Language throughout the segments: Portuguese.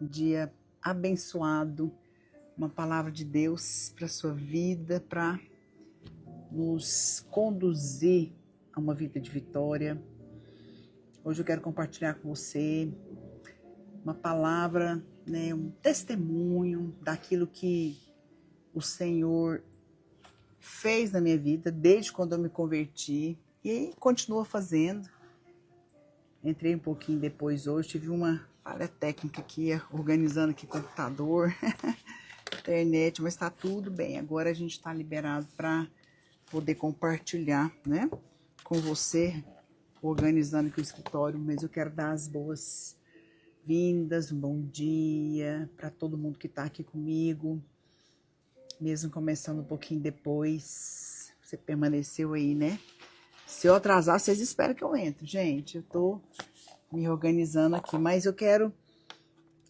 dia abençoado, uma palavra de Deus para sua vida, para nos conduzir a uma vida de vitória. Hoje eu quero compartilhar com você uma palavra, um testemunho daquilo que o Senhor fez na minha vida desde quando eu me converti e continua fazendo. Entrei um pouquinho depois hoje, tive uma falha técnica aqui, organizando aqui o computador, internet, mas está tudo bem. Agora a gente está liberado para poder compartilhar, com você, organizando aqui o escritório, mas eu quero dar as boas-vindas, um bom dia para todo mundo que está aqui comigo, mesmo começando um pouquinho depois, você permaneceu aí, né? Se eu atrasar, vocês esperam que eu entre, gente. Eu tô me organizando aqui, mas eu quero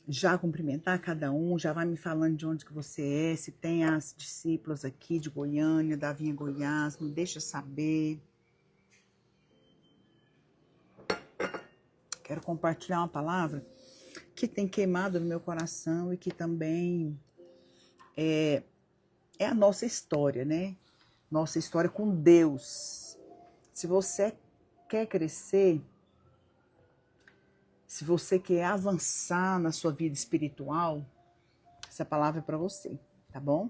já cumprimentar cada um, já vai me falando de onde que você é, se tem as discípulas aqui de Goiânia, da Vinha Goiás, me deixa saber. Quero compartilhar uma palavra que tem queimado no meu coração e que também é a nossa história, né? Nossa história com Deus. Se você quer crescer, se você quer avançar na sua vida espiritual, essa palavra é para você, tá bom?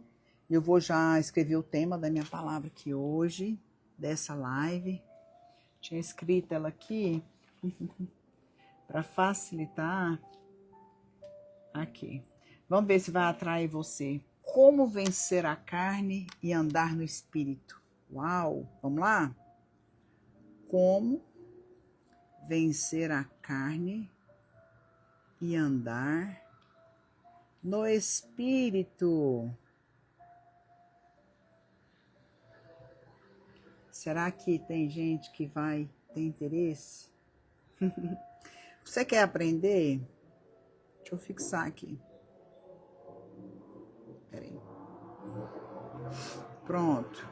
Eu vou já escrever o tema da minha palavra aqui hoje, dessa live. Tinha escrito ela aqui para facilitar. Aqui. Vamos ver se vai atrair você. Como vencer a carne e andar no espírito. Uau! Vamos lá? Como vencer a carne e andar no espírito. Será que tem gente que vai ter interesse? Você quer aprender? Deixa eu fixar aqui. Peraí. Pronto.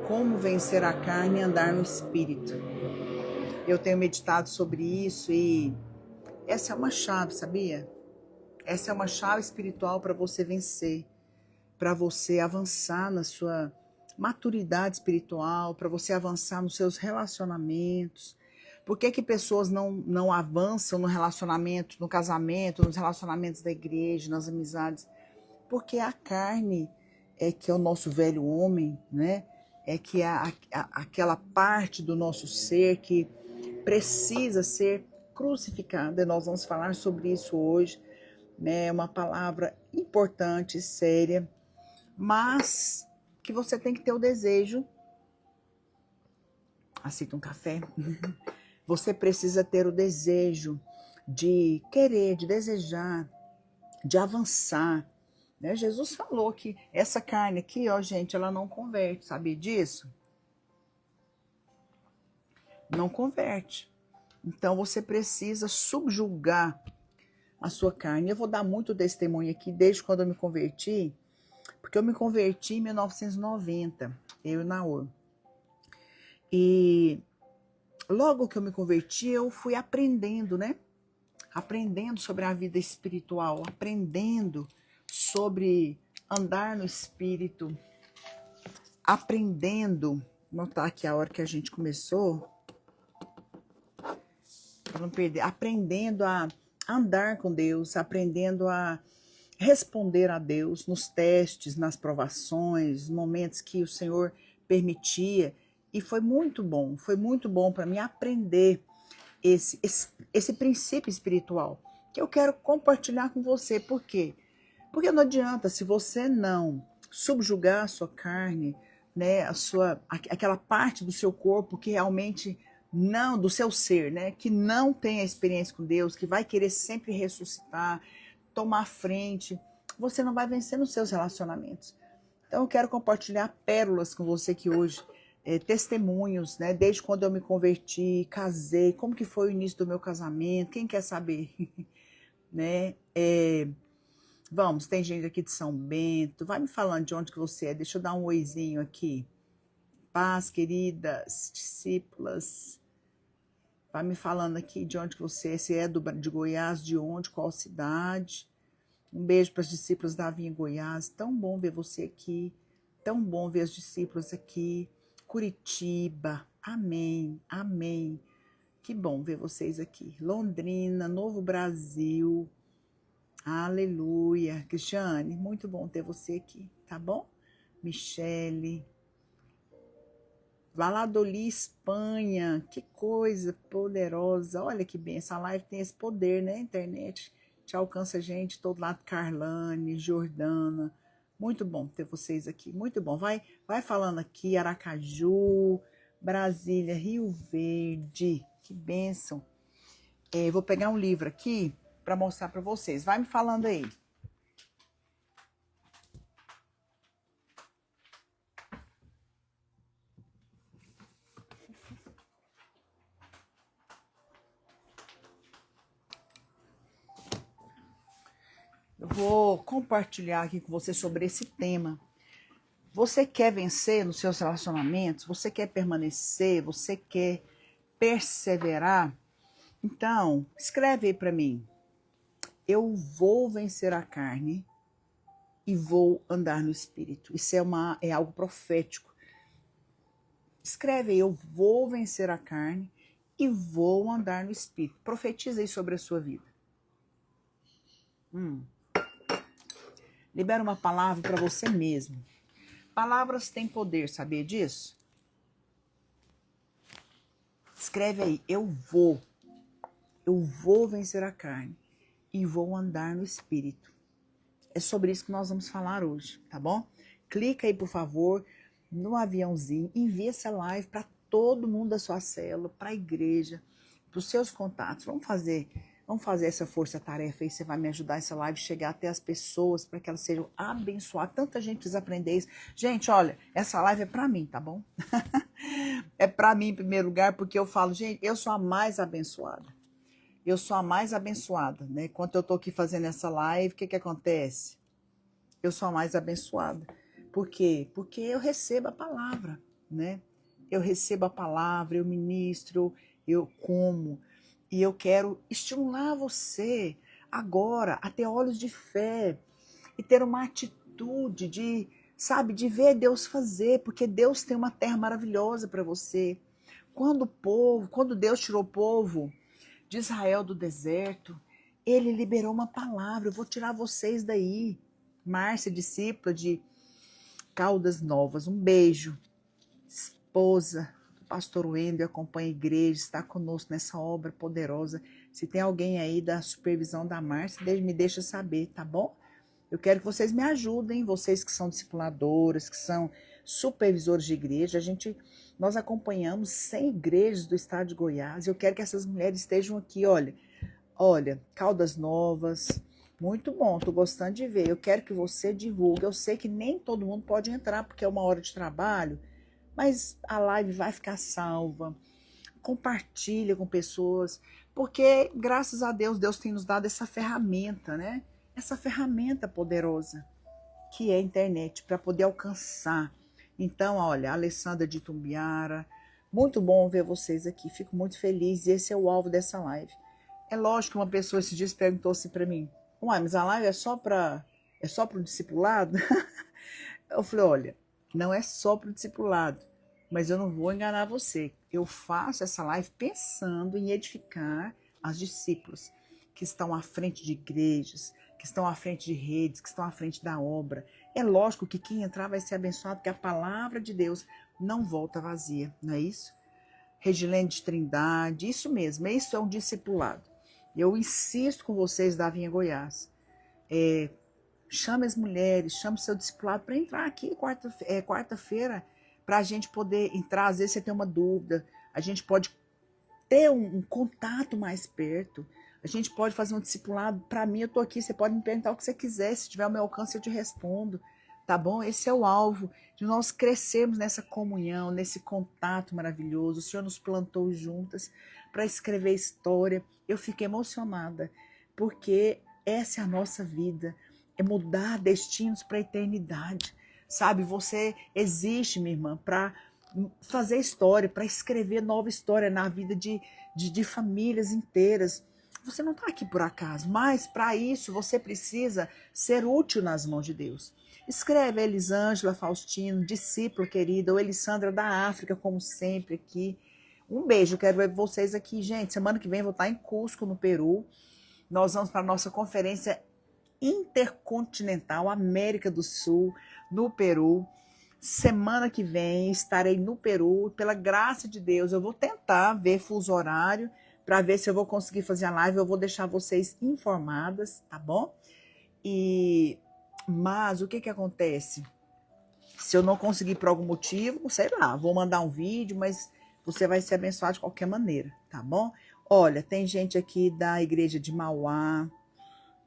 Como vencer a carne e andar no espírito. Eu tenho meditado sobre isso e essa é uma chave, sabia? Essa é uma chave espiritual para você vencer, para você avançar na sua maturidade espiritual, para você avançar nos seus relacionamentos. Por que pessoas não avançam no relacionamento, no casamento, nos relacionamentos da igreja, nas amizades? Porque a carne é que é o nosso velho homem, né? É que é aquela parte do nosso ser que precisa ser crucificada. Nós vamos falar sobre isso hoje, né? É uma palavra importante, séria, mas que você tem que ter o desejo. Aceita um café? Você precisa ter o desejo de querer, de desejar, de avançar. Né? Jesus falou que essa carne aqui, ó, gente, ela não converte, sabia disso? Não converte. Então você precisa subjugar a sua carne. Eu vou dar muito testemunho aqui desde quando eu me converti, porque eu me converti em 1990, eu e Naor. E logo que eu me converti, eu fui aprendendo, né? Aprendendo sobre a vida espiritual, aprendendo sobre andar no espírito, aprendendo, notar aqui a hora que a gente começou, para não perder, aprendendo a andar com Deus, aprendendo a responder a Deus nos testes, nas provações, momentos que o Senhor permitia, e foi muito bom para mim aprender esse princípio espiritual, que eu quero compartilhar com você. Por quê? Porque não adianta, se você não subjugar a sua carne, né, aquela parte do seu corpo que realmente não, do seu ser, né, que não tem a experiência com Deus, que vai querer sempre ressuscitar, tomar frente, você não vai vencer nos seus relacionamentos. Então eu quero compartilhar pérolas com você que hoje, testemunhos, né, desde quando eu me converti, casei, como que foi o início do meu casamento, quem quer saber, né, vamos, tem gente aqui de São Bento, vai me falando de onde que você é, deixa eu dar um oizinho aqui. Paz, queridas discípulas. Vai me falando aqui de onde que você é, se é de Goiás, de onde, qual cidade. Um beijo para as discípulas da Vinha Goiás. Tão bom ver você aqui. Tão bom ver os discípulos aqui. Curitiba. Amém. Amém. Que bom ver vocês aqui. Londrina, Novo Brasil. Aleluia. Cristiane, muito bom ter você aqui, tá bom? Michele. Valladolid, Espanha. Que coisa poderosa. Olha que bem, essa live tem esse poder, né? A internet te alcança gente todo lado. Carlane, Jordana. Muito bom ter vocês aqui, muito bom. Vai falando aqui, Aracaju, Brasília, Rio Verde. Que bênção. Vou pegar um livro aqui para mostrar para vocês. Vai me falando aí. Eu vou compartilhar aqui com você sobre esse tema. Você quer vencer nos seus relacionamentos? Você quer permanecer? Você quer perseverar? Então, escreve aí para mim. Eu vou vencer a carne e vou andar no espírito. Isso é algo profético. Escreve aí, eu vou vencer a carne e vou andar no espírito. Profetiza aí sobre a sua vida. Libera uma palavra para você mesmo. Palavras têm poder, sabia disso? Escreve aí, eu vou vencer a carne e vou andar no espírito. É sobre isso que nós vamos falar hoje, tá bom? Clica aí, por favor, no aviãozinho, envia essa live para todo mundo da sua célula, para a igreja, para os seus contatos. Vamos fazer essa força-tarefa aí, você vai me ajudar essa live a chegar até as pessoas, para que elas sejam abençoadas. Tanta gente precisa aprender isso. Gente, olha, essa live é para mim, tá bom? É para mim em primeiro lugar, porque eu falo, gente, eu sou a mais abençoada. Eu sou a mais abençoada, né? Quando eu tô aqui fazendo essa live, o que acontece? Eu sou a mais abençoada. Por quê? Porque eu recebo a palavra, né? Eu recebo a palavra, eu ministro, eu como. E eu quero estimular você agora a ter olhos de fé e ter uma atitude de, sabe, de ver Deus fazer, porque Deus tem uma terra maravilhosa para você. Quando Deus tirou o povo de Israel do deserto, ele liberou uma palavra, eu vou tirar vocês daí. Márcia, discípula de Caldas Novas, um beijo. Esposa do pastor Wendel, acompanha a igreja, está conosco nessa obra poderosa. Se tem alguém aí da supervisão da Márcia, me deixa saber, tá bom? Eu quero que vocês me ajudem, vocês que são discipuladoras, que são supervisores de igreja. Nós acompanhamos 100 igrejas do estado de Goiás. Eu quero que essas mulheres estejam aqui, olha, Caldas Novas. Muito bom, tô gostando de ver. Eu quero que você divulgue. Eu sei que nem todo mundo pode entrar, porque é uma hora de trabalho, mas a live vai ficar salva. Compartilha com pessoas, porque graças a Deus, Deus tem nos dado essa ferramenta, né? Essa ferramenta poderosa, que é a internet, para poder alcançar. Então, olha, Alessandra de Tumbiara, muito bom ver vocês aqui, fico muito feliz, e esse é o alvo dessa live. É lógico que uma pessoa esses dias perguntou assim para mim, uai, mas a live é só para o discipulado? Eu falei, olha, não é só para o discipulado, mas eu não vou enganar você. Eu faço essa live pensando em edificar as discípulas que estão à frente de igrejas, que estão à frente de redes, que estão à frente da obra. É lógico que quem entrar vai ser abençoado, porque a palavra de Deus não volta vazia, não é isso? Regilene de Trindade, isso mesmo, isso é um discipulado. Eu insisto com vocês da Vinha Goiás. Chame as mulheres, chame o seu discipulado para entrar aqui quarta-feira, para a gente poder entrar. Às vezes você tem uma dúvida, a gente pode ter um contato mais perto, a gente pode fazer um discipulado. Para mim, eu estou aqui, você pode me perguntar o que você quiser, se tiver o meu alcance eu te respondo, tá bom? Esse é o alvo, de nós crescermos nessa comunhão, nesse contato maravilhoso. O Senhor nos plantou juntas para escrever história. Eu fico emocionada, porque essa é a nossa vida, é mudar destinos para a eternidade, sabe? Você existe, minha irmã, para fazer história, para escrever nova história na vida de de famílias inteiras. Você não está aqui por acaso, mas para isso você precisa ser útil nas mãos de Deus. Escreve a Elisângela Faustino, discípula querida, ou Elisandra da África, como sempre aqui. Um beijo, quero ver vocês aqui, gente. Semana que vem eu vou estar em Cusco, no Peru. Nós vamos para a nossa conferência intercontinental América do Sul, no Peru. Semana que vem estarei no Peru. Pela graça de Deus, eu vou tentar ver fuso horário para ver se eu vou conseguir fazer a live. Eu vou deixar vocês informadas, tá bom? Mas o que acontece? Se eu não conseguir por algum motivo, sei lá, vou mandar um vídeo, mas você vai ser abençoado de qualquer maneira, tá bom? Olha, tem gente aqui da igreja de Mauá.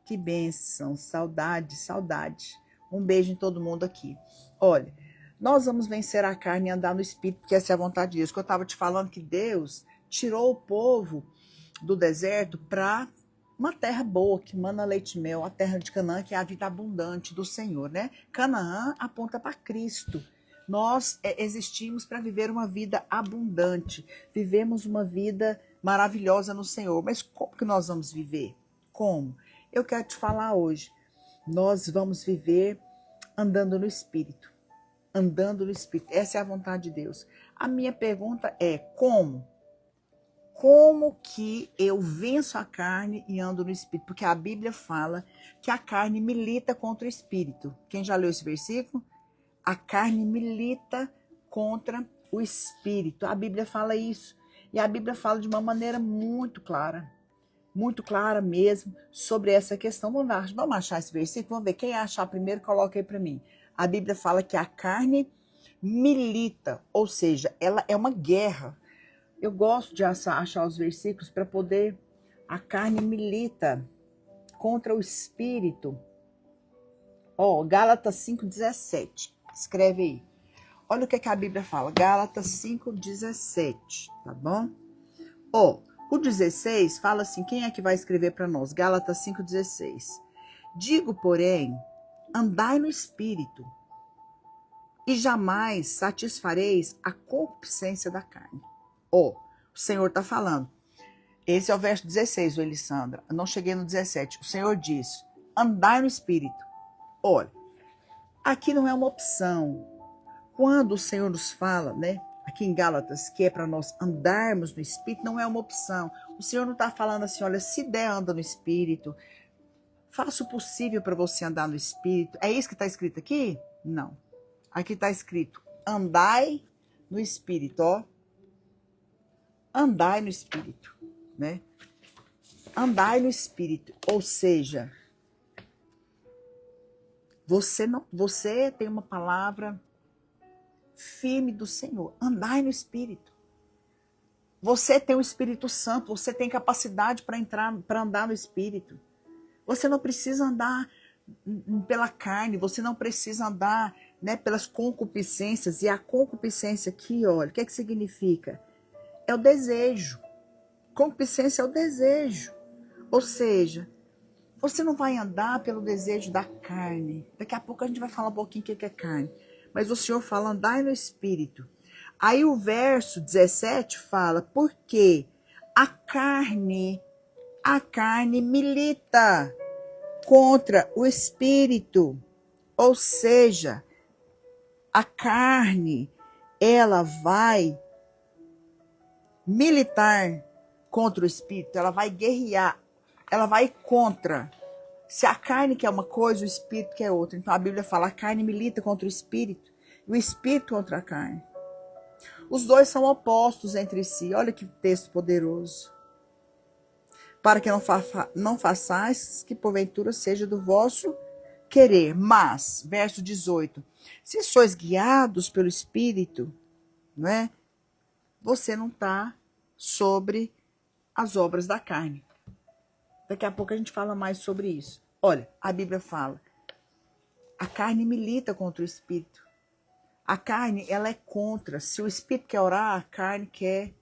Que bênção, saudade, saudade. Um beijo em todo mundo aqui. Olha, nós vamos vencer a carne e andar no Espírito, porque essa é a vontade de Deus. Que eu estava te falando que Deus tirou o povo do deserto para uma terra boa, que mana leite e mel, a terra de Canaã, que é a vida abundante do Senhor, né? Canaã aponta para Cristo. Nós existimos para viver uma vida abundante, vivemos uma vida maravilhosa no Senhor. Mas como que nós vamos viver? Como? Eu quero te falar hoje. Nós vamos viver andando no Espírito. Andando no Espírito. Essa é a vontade de Deus. A minha pergunta é como? Como que eu venço a carne e ando no Espírito? Porque a Bíblia fala que a carne milita contra o Espírito. Quem já leu esse versículo? A carne milita contra o Espírito. A Bíblia fala isso. E a Bíblia fala de uma maneira muito clara mesmo, sobre essa questão. Vamos achar esse versículo? Vamos ver. Quem achar primeiro, coloca aí para mim. A Bíblia fala que a carne milita, ou seja, ela é uma guerra. Eu gosto de achar os versículos para poder... A carne milita contra o Espírito. Gálatas 5,17. Escreve aí. Olha o que a Bíblia fala. Gálatas 5,17. Tá bom? O 16 fala assim, quem é que vai escrever para nós? Gálatas 5,16. Digo, porém, andai no Espírito, e jamais satisfareis a concupiscência da carne. O Senhor está falando. Esse é o verso 16, Elisandra. Eu não cheguei no 17. O Senhor diz, andai no Espírito. Olha, aqui não é uma opção. Quando o Senhor nos fala, né? Aqui em Gálatas, que é para nós andarmos no Espírito, não é uma opção. O Senhor não está falando assim, olha, se der, anda no Espírito. Faça o possível para você andar no Espírito. É isso que está escrito aqui? Não. Aqui está escrito, andai no Espírito, ó. Andai no Espírito, né? Andai no Espírito. Ou seja, você tem uma palavra firme do Senhor. Andai no Espírito. Você tem o Espírito Santo, você tem capacidade para andar no Espírito. Você não precisa andar pela carne, você não precisa andar, né, pelas concupiscências. E a concupiscência aqui, olha, o que é que significa? É o desejo. Concupiscência é o desejo. Ou seja, você não vai andar pelo desejo da carne. Daqui a pouco a gente vai falar um pouquinho o que é carne. Mas o Senhor fala, andai no Espírito. Aí o verso 17 fala, porque a carne milita contra o Espírito. Ou seja, a carne, ela vai militar contra o Espírito, ela vai guerrear, ela vai contra. Se a carne quer uma coisa, o Espírito quer outra. Então a Bíblia fala, a carne milita contra o Espírito, e o Espírito contra a carne. Os dois são opostos entre si. Olha que texto poderoso. Para que não façais que porventura seja do vosso querer. Mas, verso 18, se sois guiados pelo Espírito, não é? Você não está sobre as obras da carne. Daqui a pouco a gente fala mais sobre isso. Olha, a Bíblia fala, a carne milita contra o Espírito. A carne, ela é contra. Se o Espírito quer orar, a carne quer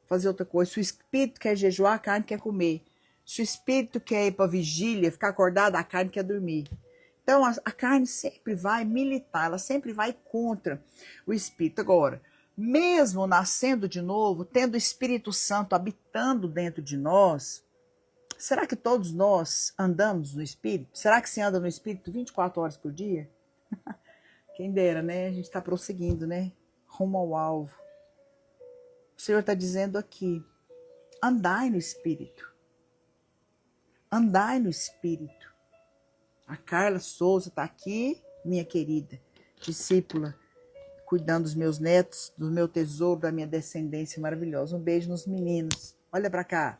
fazer outra coisa. Se o Espírito quer jejuar, a carne quer comer. Se o Espírito quer ir para vigília, ficar acordado, a carne quer dormir. Então, a carne sempre vai militar, ela sempre vai contra o Espírito. Agora, mesmo nascendo de novo, tendo o Espírito Santo habitando dentro de nós, será que todos nós andamos no Espírito? Será que se anda no Espírito 24 horas por dia? Quem dera, né? A gente está prosseguindo, né? Rumo ao alvo. O Senhor está dizendo aqui, andai no Espírito. Andai no Espírito. A Carla Souza está aqui, minha querida discípula, cuidando dos meus netos, do meu tesouro, da minha descendência maravilhosa. Um beijo nos meninos. Olha para cá.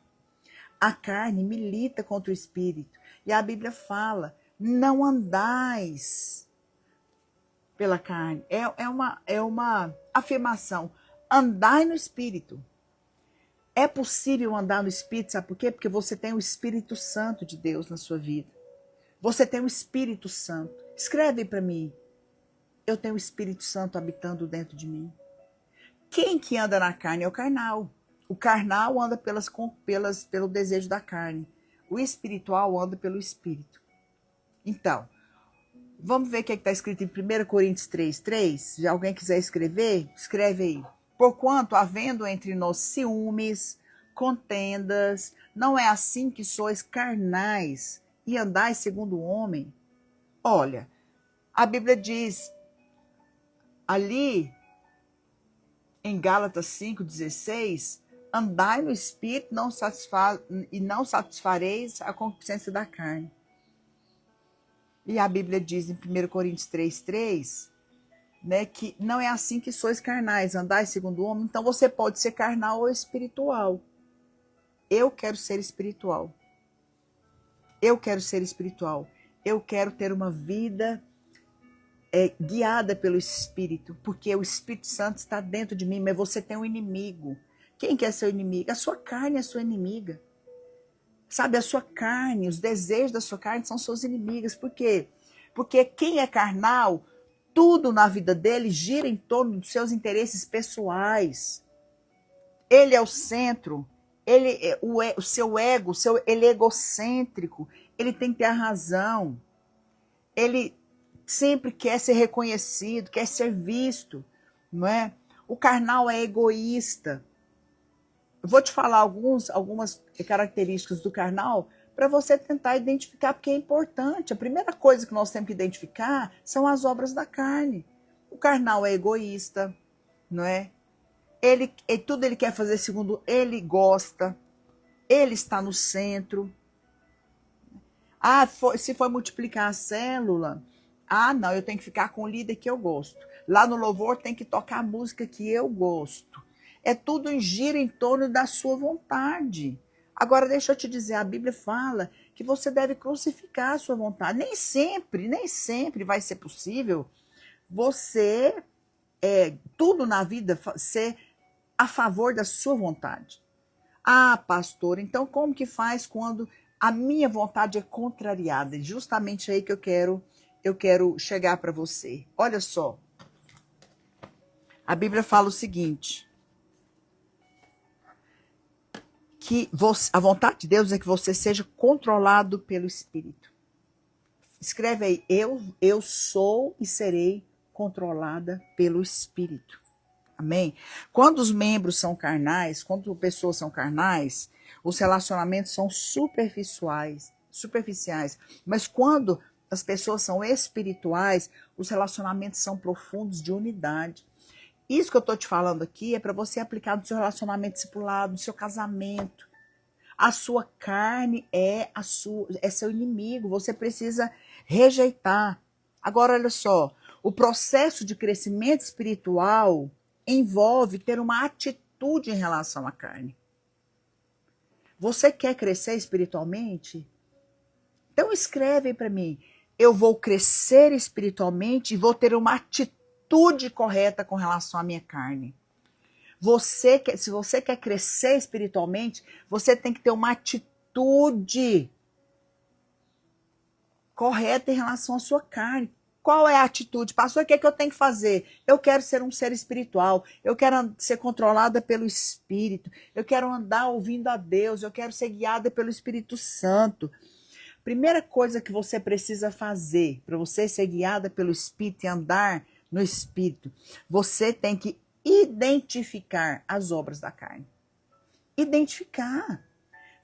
A carne milita contra o Espírito. E a Bíblia fala, não andais pela carne. É uma afirmação. Andai no Espírito. É possível andar no Espírito, sabe por quê? Porque você tem o Espírito Santo de Deus na sua vida. Você tem o Espírito Santo. Escreve para mim. Eu tenho o Espírito Santo habitando dentro de mim. Quem que anda na carne é o carnal. O carnal anda pelo desejo da carne. O espiritual anda pelo Espírito. Então, vamos ver o que está escrito em 1 Coríntios 3:3. Se alguém quiser escrever, escreve aí. Porquanto, havendo entre nós ciúmes, contendas, não é assim que sois carnais e andais segundo o homem? Olha, a Bíblia diz ali em Gálatas 5:16, andai no Espírito e não satisfareis a concupiscência da carne. E a Bíblia diz em 1 Coríntios 3:3, né, que não é assim que sois carnais, andai segundo o homem. Então você pode ser carnal ou espiritual. Eu quero ser espiritual. Eu quero ser espiritual. Eu quero ter uma vida guiada pelo Espírito, porque o Espírito Santo está dentro de mim, mas você tem um inimigo. Quem que é seu inimigo? A sua carne é sua inimiga. Sabe, a sua carne, os desejos da sua carne são suas inimigas. Por quê? Porque quem é carnal, tudo na vida dele gira em torno dos seus interesses pessoais. Ele é o centro, o seu ego, ele é egocêntrico, ele tem que ter a razão. Ele sempre quer ser reconhecido, quer ser visto, não é? O carnal é egoísta. Eu vou te falar algumas características do carnal para você tentar identificar, porque é importante. A primeira coisa que nós temos que identificar são as obras da carne. O carnal é egoísta, não é? Tudo ele quer fazer segundo ele gosta, ele está no centro. Se for multiplicar a célula, não, eu tenho que ficar com o líder que eu gosto. Lá no louvor tem que tocar a música que eu gosto. É tudo gira em torno da sua vontade. Agora, deixa eu te dizer, a Bíblia fala que você deve crucificar a sua vontade. Nem sempre vai ser possível você, tudo na vida, ser a favor da sua vontade. Pastor, então como que faz quando a minha vontade é contrariada? É justamente aí que eu quero chegar para você. Olha só. A Bíblia fala o seguinte, que a vontade de Deus é que você seja controlado pelo Espírito. Escreve aí, eu sou e serei controlada pelo Espírito. Amém? Quando os membros são carnais, quando pessoas são carnais, os relacionamentos são superficiais. Mas quando as pessoas são espirituais, os relacionamentos são profundos, de unidade. Isso que eu estou te falando aqui é para você aplicar no seu relacionamento discipulado, no seu casamento. A sua carne é seu inimigo, você precisa rejeitar. Agora, olha só, o processo de crescimento espiritual envolve ter uma atitude em relação à carne. Você quer crescer espiritualmente? Então escreve para mim, eu vou crescer espiritualmente e vou ter uma atitude correta com relação à minha carne. Se você quer crescer espiritualmente, você tem que ter uma atitude correta em relação à sua carne. Qual é a atitude? Pastor, o que é que eu tenho que fazer? Eu quero ser um ser espiritual, eu quero ser controlada pelo Espírito, eu quero andar ouvindo a Deus, eu quero ser guiada pelo Espírito Santo. Primeira coisa que você precisa fazer para você ser guiada pelo Espírito e andar no Espírito, você tem que identificar as obras da carne. Identificar.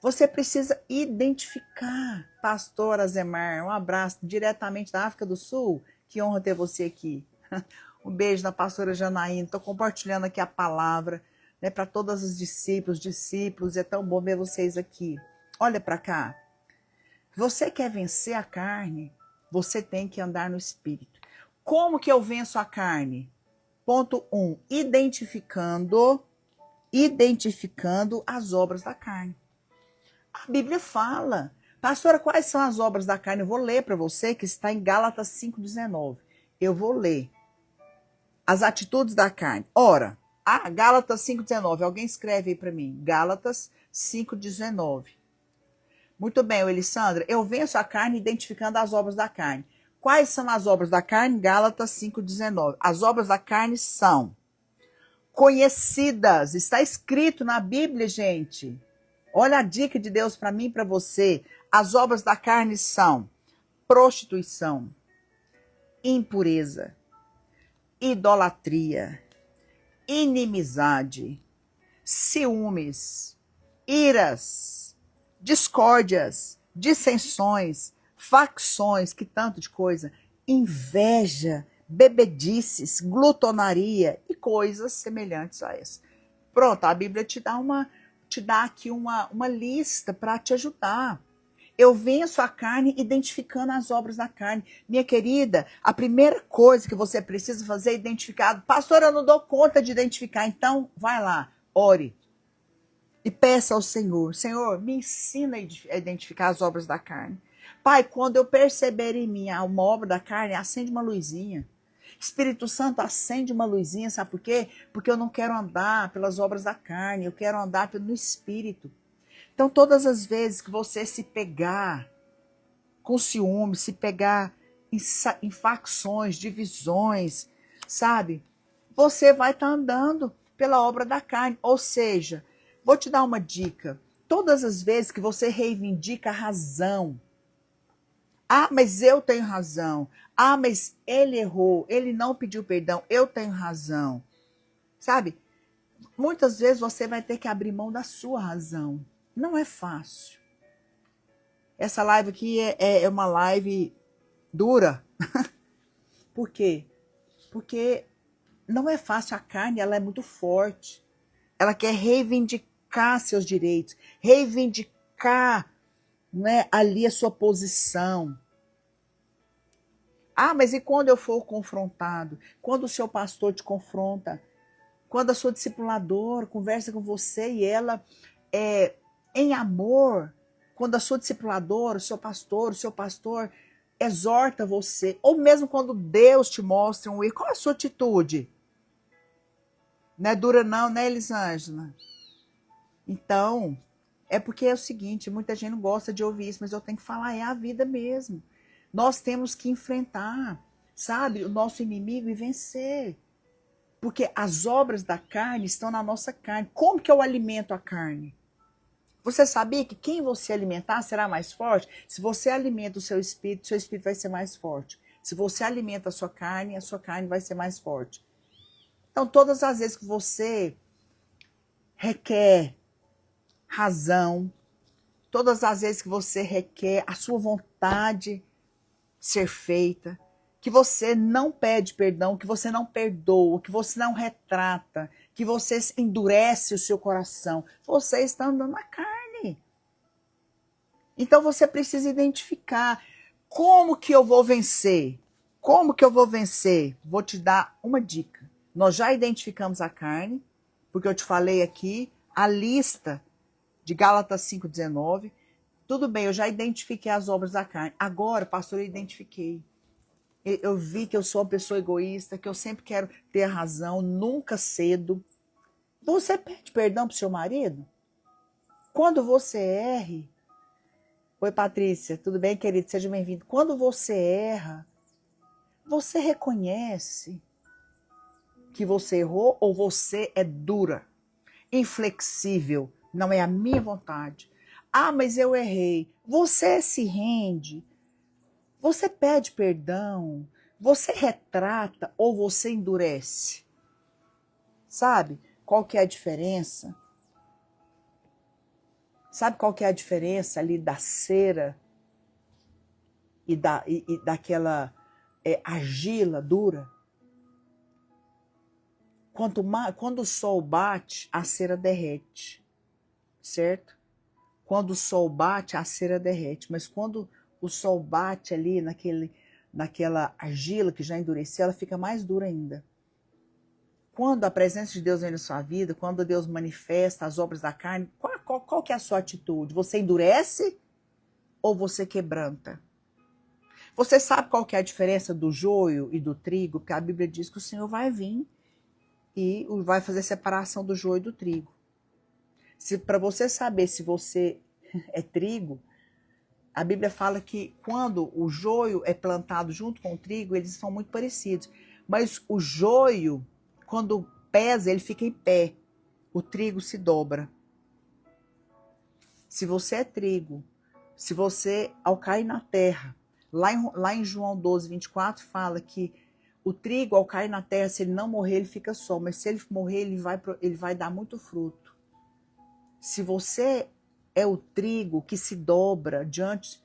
Você precisa identificar. Pastor Azemar, um abraço diretamente da África do Sul. Que honra ter você aqui. Um beijo na pastora Janaína. Estou compartilhando aqui a palavra, né, para todos os discípulos. É tão bom ver vocês aqui. Olha para cá. Você quer vencer a carne? Você tem que andar no Espírito. Como que eu venço a carne? Ponto 1. Identificando as obras da carne. A Bíblia fala. Pastora, quais são as obras da carne? Eu vou ler para você, que está em Gálatas 5,19. Eu vou ler. As atitudes da carne. Ora, Gálatas 5,19. Alguém escreve aí para mim. Gálatas 5,19. Muito bem, Elisandra. Eu venço a carne identificando as obras da carne. Quais são as obras da carne? Gálatas 5,19. As obras da carne são conhecidas. Está escrito na Bíblia, gente. Olha a dica de Deus para mim e para você. As obras da carne são prostituição, impureza, idolatria, inimizade, ciúmes, iras, discórdias, dissensões, facções, que tanto de coisa, inveja, bebedices, glutonaria e coisas semelhantes a essa. Pronto, a Bíblia te dá aqui uma lista para te ajudar. Eu venço a carne identificando as obras da carne. Minha querida, a primeira coisa que você precisa fazer é identificar. Pastor, eu não dou conta de identificar. Então, vai lá, ore. E peça ao Senhor. Senhor, me ensina a identificar as obras da carne. Pai, quando eu perceber em mim uma obra da carne, acende uma luzinha. Espírito Santo, acende uma luzinha, sabe por quê? Porque eu não quero andar pelas obras da carne, eu quero andar no Espírito. Então, todas as vezes que você se pegar com ciúme, se pegar em facções, divisões, sabe? Você vai estar andando pela obra da carne. Ou seja, vou te dar uma dica. Todas as vezes que você reivindica a razão, mas eu tenho razão. Mas ele errou, ele não pediu perdão, eu tenho razão. Sabe? Muitas vezes você vai ter que abrir mão da sua razão. Não é fácil. Essa live aqui é uma live dura. Por quê? Porque não é fácil. A carne, ela é muito forte. Ela quer reivindicar seus direitos, reivindicar, né, ali a sua posição. Mas e quando eu for confrontado? Quando o seu pastor te confronta? Quando a sua discipuladora conversa com você e ela em amor, quando a sua discipuladora, o seu pastor exorta você, ou mesmo quando Deus te mostra um erro, qual é a sua atitude? Não é dura não, né, Elisângela? Então, é porque é o seguinte, muita gente não gosta de ouvir isso, mas eu tenho que falar, é a vida mesmo. Nós temos que enfrentar, sabe, o nosso inimigo e vencer. Porque as obras da carne estão na nossa carne. Como que eu alimento a carne? Você sabia que quem você alimentar será mais forte? Se você alimenta o seu espírito vai ser mais forte. Se você alimenta a sua carne vai ser mais forte. Então, todas as vezes que você requer razão, todas as vezes que você requer a sua vontade ser feita, que você não pede perdão, que você não perdoa, que você não retrata, que você endurece o seu coração, você está andando na carne. Então você precisa identificar como que eu vou vencer. Como que eu vou vencer? Vou te dar uma dica. Nós já identificamos a carne, porque eu te falei aqui a lista de Gálatas 5,19. Tudo bem, eu já identifiquei as obras da carne. Agora, pastor, eu identifiquei. Eu vi que eu sou uma pessoa egoísta, que eu sempre quero ter a razão, nunca cedo. Você pede perdão pro seu marido? Quando você erre... Oi, Patrícia, tudo bem, querido? Seja bem-vindo. Quando você erra, você reconhece que você errou ou você é dura, inflexível? Não é a minha vontade. Mas eu errei. Você se rende. Você pede perdão. Você retrata ou você endurece? Sabe qual que é a diferença? Sabe qual que é a diferença ali da cera e daquela argila dura? Quando o sol bate, a cera derrete, certo? Quando o sol bate, a cera derrete. Mas quando o sol bate ali naquela argila que já endureceu, ela fica mais dura ainda. Quando a presença de Deus vem na sua vida, quando Deus manifesta as obras da carne, qual que é a sua atitude? Você endurece ou você quebranta? Você sabe qual que é a diferença do joio e do trigo? Porque a Bíblia diz que o Senhor vai vir e vai fazer separação do joio e do trigo. Para você saber se você é trigo, a Bíblia fala que quando o joio é plantado junto com o trigo, eles são muito parecidos. Mas o joio, quando pesa, ele fica em pé. O trigo se dobra. Se você é trigo, se você, ao cair na terra, lá em João 12, 24, fala que o trigo, ao cair na terra, se ele não morrer, ele fica só. Mas se ele morrer, ele vai dar muito fruto. Se você é o trigo que se dobra diante,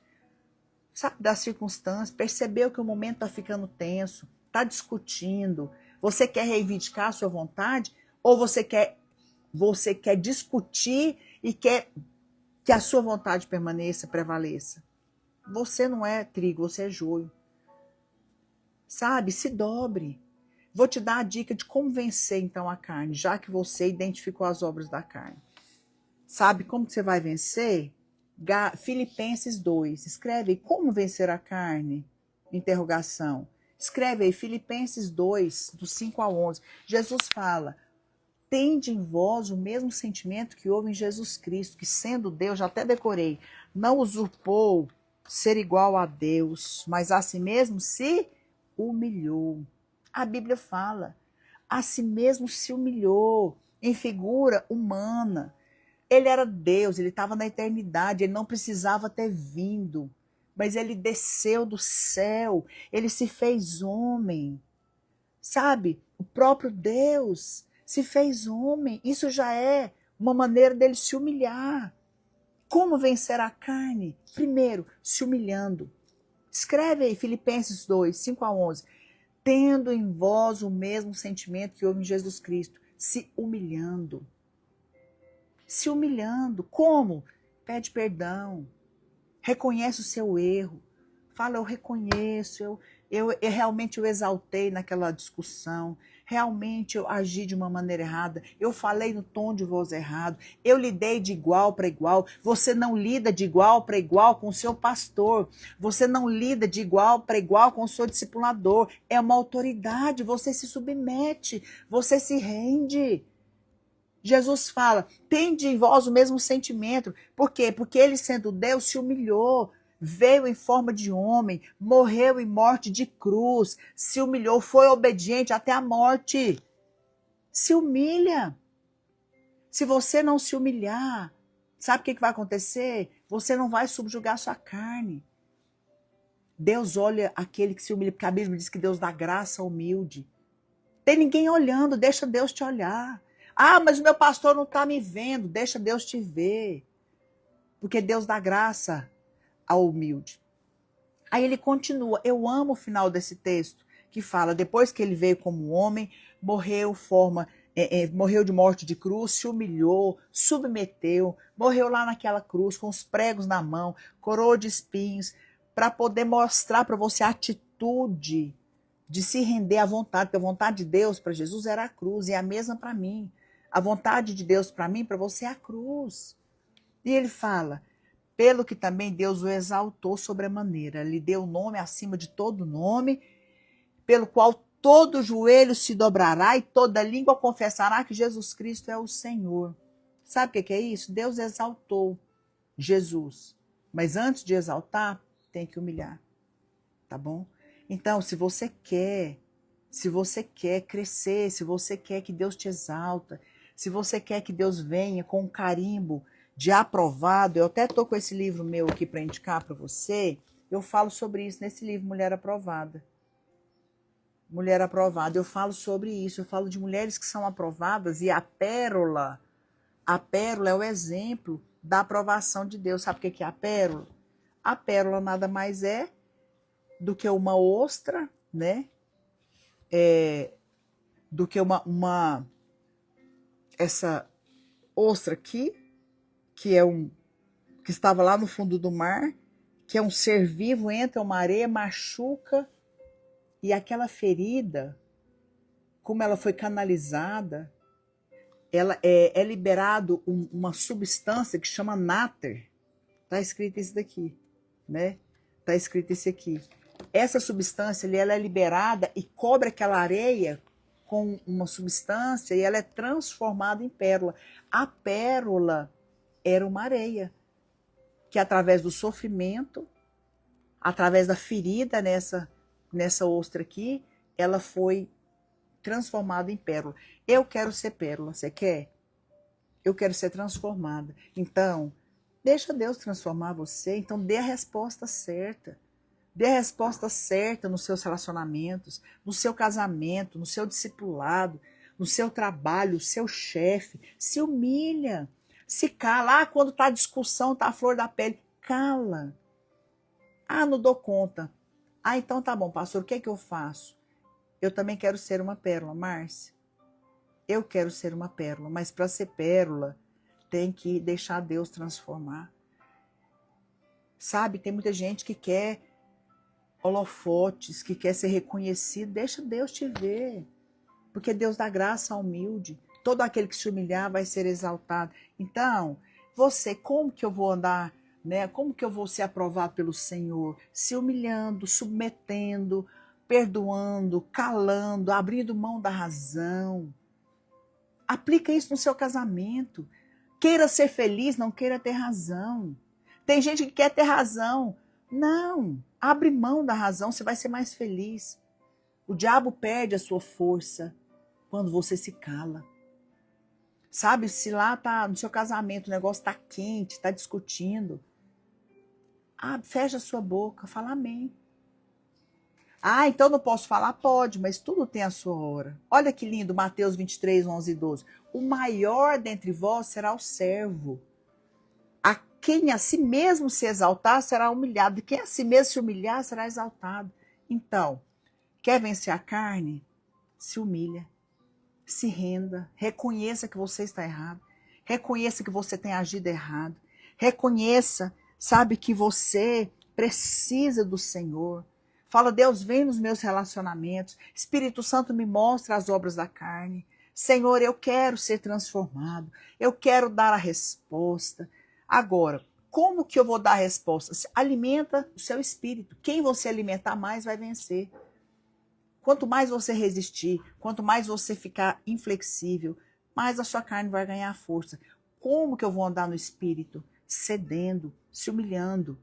sabe, das circunstâncias, percebeu que o momento está ficando tenso, está discutindo, você quer reivindicar a sua vontade ou você quer discutir e quer que a sua vontade permaneça, prevaleça? Você não é trigo, você é joio. Sabe, se dobre. Vou te dar a dica de como vencer então a carne, já que você identificou as obras da carne. Sabe como que você vai vencer? Filipenses 2. Escreve aí, como vencer a carne? Interrogação. Escreve aí, Filipenses 2, do 5 ao 11. Jesus fala, tende em vós o mesmo sentimento que houve em Jesus Cristo, que sendo Deus, já até decorei, não usurpou ser igual a Deus, mas a si mesmo se humilhou. A Bíblia fala, a si mesmo se humilhou, em figura humana. Ele era Deus, ele estava na eternidade, ele não precisava ter vindo, mas ele desceu do céu, ele se fez homem. Sabe, o próprio Deus se fez homem, isso já é uma maneira dele se humilhar. Como vencer a carne? Primeiro, se humilhando. Escreve aí, Filipenses 2, 5 a 11. Tendo em vós o mesmo sentimento que houve em Jesus Cristo, se humilhando. Se humilhando. Como? Pede perdão. Reconhece o seu erro. Fala, eu reconheço, eu realmente eu exaltei naquela discussão. Realmente eu agi de uma maneira errada. Eu falei no tom de voz errado. Eu lidei de igual para igual. Você não lida de igual para igual com o seu pastor. Você não lida de igual para igual com o seu discipulador. É uma autoridade. Você se submete. Você se rende. Jesus fala, tende em vós o mesmo sentimento. Por quê? Porque ele, sendo Deus, se humilhou, veio em forma de homem, morreu em morte de cruz, se humilhou, foi obediente até a morte. Se humilha. Se você não se humilhar, sabe o que vai acontecer? Você não vai subjugar sua carne. Deus olha aquele que se humilha, porque a Bíblia diz que Deus dá graça ao humilde. Tem ninguém olhando, deixa Deus te olhar. Ah, mas o meu pastor não está me vendo. Deixa Deus te ver. Porque Deus dá graça ao humilde. Aí ele continua. Eu amo o final desse texto, que fala, depois que ele veio como homem, morreu de morte de cruz, se humilhou, submeteu, morreu lá naquela cruz, com os pregos na mão, coroa de espinhos, para poder mostrar para você a atitude de se render à vontade, porque a vontade de Deus para Jesus era a cruz, e é a mesma para mim. A vontade de Deus para mim, para você, é a cruz. E ele fala, pelo que também Deus o exaltou sobremaneira, lhe deu o nome acima de todo nome, pelo qual todo joelho se dobrará e toda língua confessará que Jesus Cristo é o Senhor. Sabe o que é isso? Deus exaltou Jesus. Mas antes de exaltar, tem que humilhar. Tá bom? Então, se você quer crescer, se você quer que Deus te exalta, se você quer que Deus venha com um carimbo de aprovado, eu até estou com esse livro meu aqui para indicar para você, eu falo sobre isso nesse livro, Mulher Aprovada. mulher aprovada. Eu falo sobre isso, eu falo de mulheres que são aprovadas e a pérola é o exemplo da aprovação de Deus. Sabe o que é a pérola? A pérola nada mais é do que uma ostra, né? Do que essa ostra aqui, que estava lá no fundo do mar, que é um ser vivo, entra uma areia, machuca, e aquela ferida, como ela foi canalizada, ela é liberado uma substância que chama náter. Tá escrito isso daqui, né? Tá escrito isso aqui. Essa substância ela é liberada e cobre aquela areia com uma substância e ela é transformada em pérola. A pérola era uma areia que através do sofrimento, através da ferida nessa ostra aqui, ela foi transformada em pérola. Eu quero ser pérola, você quer? Eu quero ser transformada. Então, deixa Deus transformar você. Então, dê a resposta certa. Dê a resposta certa nos seus relacionamentos, no seu casamento, no seu discipulado, no seu trabalho, o seu chefe. Se humilha. Se cala. Quando está a discussão, está a flor da pele. Cala. Não dou conta. Então tá bom, pastor, o que é que eu faço? Eu também quero ser uma pérola, Márcia. Eu quero ser uma pérola, mas para ser pérola, tem que deixar Deus transformar. Sabe, tem muita gente que quer holofotes, que quer ser reconhecido. Deixa Deus te ver, porque Deus dá graça ao humilde. Todo aquele que se humilhar vai ser exaltado. Então, como que eu vou andar, né? Como que eu vou ser aprovado pelo Senhor? Se humilhando, submetendo, perdoando, calando, abrindo mão da razão. Aplica isso no seu casamento. Queira ser feliz, não queira ter razão. Tem gente que quer ter razão. Não, abre mão da razão, você vai ser mais feliz. O diabo perde a sua força quando você se cala. Sabe, se lá tá no seu casamento, o negócio tá quente, tá discutindo, fecha a sua boca, fala amém. Então não posso falar? Pode, mas tudo tem a sua hora. Olha que lindo, Mateus 23, 11 e 12. O maior dentre vós será o servo. A quem a si mesmo se exaltar será humilhado. E quem a si mesmo se humilhar será exaltado. Então, quer vencer a carne? Se humilha. Se renda. Reconheça que você está errado. Reconheça que você tem agido errado. Reconheça, sabe, que você precisa do Senhor. Fala, Deus, vem nos meus relacionamentos. Espírito Santo, me mostra as obras da carne. Senhor, eu quero ser transformado. Eu quero dar a resposta. Agora, como que eu vou dar a resposta? Alimenta o seu espírito. Quem você alimentar mais vai vencer. Quanto mais você resistir, quanto mais você ficar inflexível, mais a sua carne vai ganhar força. Como que eu vou andar no espírito? Cedendo, se humilhando.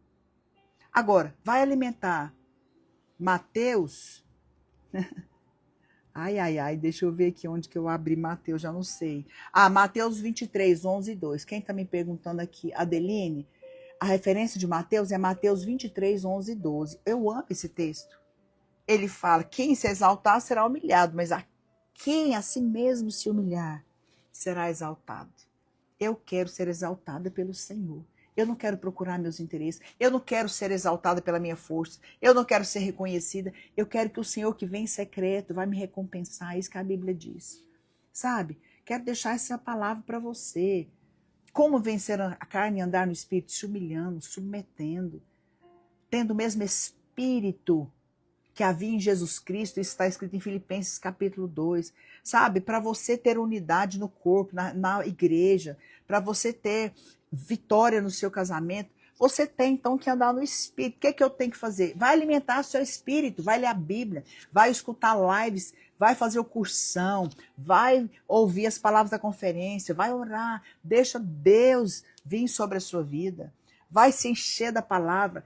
Agora, vai alimentar Mateus. Deixa eu ver aqui onde que eu abri Mateus, já não sei. Mateus 23, 11 e 2. Quem está me perguntando aqui? Adeline, a referência de Mateus é Mateus 23, 11 e 12. Eu amo esse texto. Ele fala, quem se exaltar será humilhado, mas a quem a si mesmo se humilhar será exaltado. Eu quero ser exaltada pelo Senhor. Eu não quero procurar meus interesses. Eu não quero ser exaltada pela minha força. Eu não quero ser reconhecida. Eu quero que o Senhor que vem em secreto vai me recompensar. É isso que a Bíblia diz. Sabe? Quero deixar essa palavra para você. Como vencer a carne e andar no espírito? Se humilhando, submetendo. Tendo o mesmo espírito que havia em Jesus Cristo. Isso está escrito em Filipenses capítulo 2. Sabe? Para você ter unidade no corpo, na igreja. Para você ter vitória no seu casamento, você tem então que andar no espírito. O que é que eu tenho que fazer? Vai alimentar o seu espírito, vai ler a Bíblia, vai escutar lives, vai fazer o cursão, vai ouvir as palavras da conferência, vai orar, deixa Deus vir sobre a sua vida, vai se encher da palavra.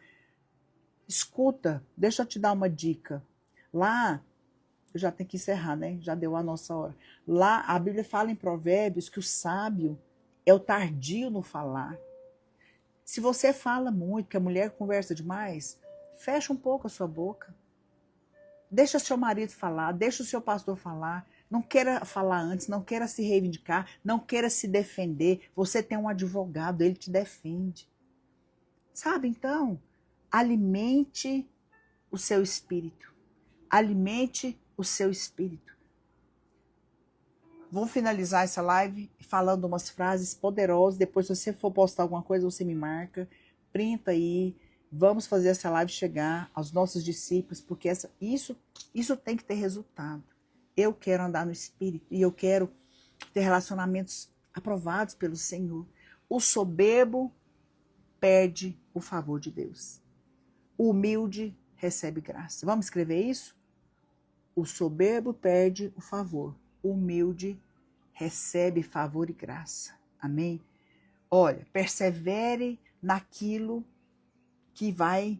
Escuta, deixa eu te dar uma dica. Lá, eu já tenho que encerrar, né? Já deu a nossa hora. Lá, a Bíblia fala em Provérbios que o sábio é o tardio no falar. Se você fala muito, que a mulher conversa demais, fecha um pouco a sua boca. Deixa seu marido falar, deixa o seu pastor falar. Não queira falar antes, não queira se reivindicar, não queira se defender. Você tem um advogado, ele te defende. Sabe, então, alimente o seu espírito. Alimente o seu espírito. Vou finalizar essa live falando umas frases poderosas. Depois, se você for postar alguma coisa, você me marca. Printa aí. Vamos fazer essa live chegar aos nossos discípulos, porque isso tem que ter resultado. Eu quero andar no Espírito e eu quero ter relacionamentos aprovados pelo Senhor. O soberbo perde o favor de Deus. O humilde recebe graça. Vamos escrever isso? O soberbo perde o favor. O humilde recebe favor e graça. Amém? Olha, persevere naquilo que vai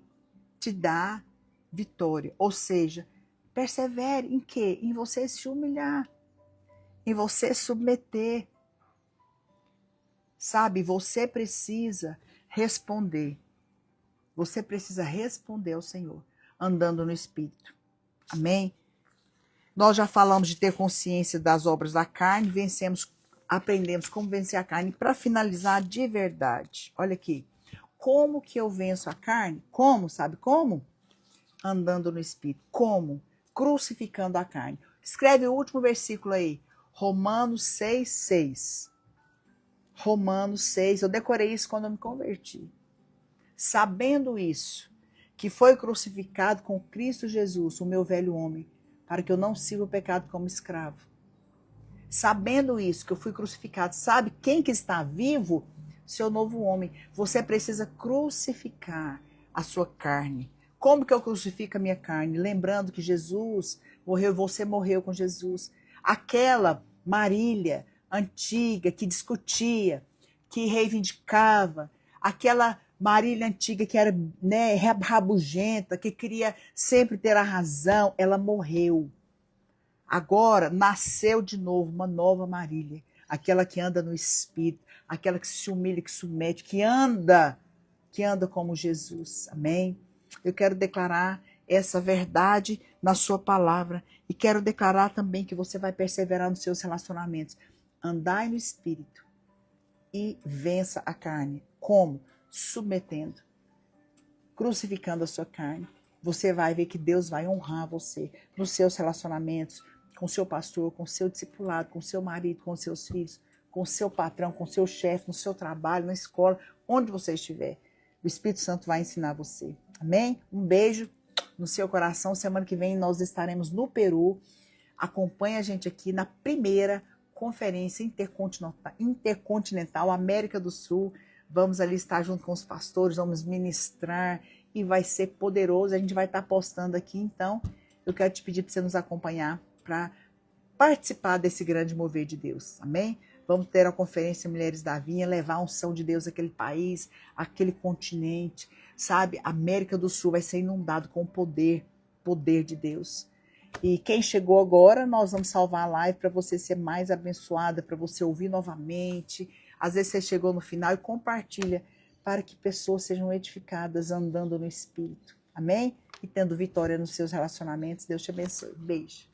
te dar vitória. Ou seja, persevere em quê? Em você se humilhar, em você submeter. Sabe, você precisa responder. Você precisa responder ao Senhor, andando no Espírito. Amém? Nós já falamos de ter consciência das obras da carne, aprendemos como vencer a carne. Para finalizar de verdade, olha aqui. Como que eu venço a carne? Como? Sabe como? Andando no Espírito. Como? Crucificando a carne. Escreve o último versículo aí. Romanos 6:6. Romanos 6. Eu decorei isso quando eu me converti. Sabendo isso, que foi crucificado com Cristo Jesus, o meu velho homem, para que eu não sirva o pecado como escravo. Sabendo isso, que eu fui crucificado, sabe quem que está vivo? Seu novo homem. Você precisa crucificar a sua carne. Como que eu crucifico a minha carne? Lembrando que Jesus morreu, você morreu com Jesus. Aquela Marília antiga que discutia, que reivindicava, aquela Marília antiga que era, né, rabugenta, que queria sempre ter a razão, ela morreu. Agora nasceu de novo uma nova Marília, aquela que anda no Espírito, aquela que se humilha, que submete, que anda como Jesus. Amém? Eu quero declarar essa verdade na sua palavra e quero declarar também que você vai perseverar nos seus relacionamentos. Andai no Espírito e vença a carne. Como? Submetendo, crucificando a sua carne. Você vai ver que Deus vai honrar você nos seus relacionamentos, com seu pastor, com seu discipulado, com seu marido, com seus filhos, com seu patrão, com seu chefe, no seu trabalho, na escola, onde você estiver. O Espírito Santo vai ensinar você. Amém? Um beijo no seu coração. Semana que vem nós estaremos no Peru. Acompanhe a gente aqui na primeira conferência intercontinental América do Sul. Vamos ali estar junto com os pastores, vamos ministrar e vai ser poderoso. A gente vai estar postando aqui, então eu quero te pedir para você nos acompanhar para participar desse grande mover de Deus. Amém? Vamos ter a conferência Mulheres da Vinha, levar a unção de Deus àquele país, àquele continente, sabe? A América do Sul vai ser inundado com o poder de Deus. E quem chegou agora, nós vamos salvar a live para você ser mais abençoada, para você ouvir novamente. Às vezes você chegou no final e compartilha para que pessoas sejam edificadas andando no Espírito. Amém? E tendo vitória nos seus relacionamentos. Deus te abençoe. Beijo.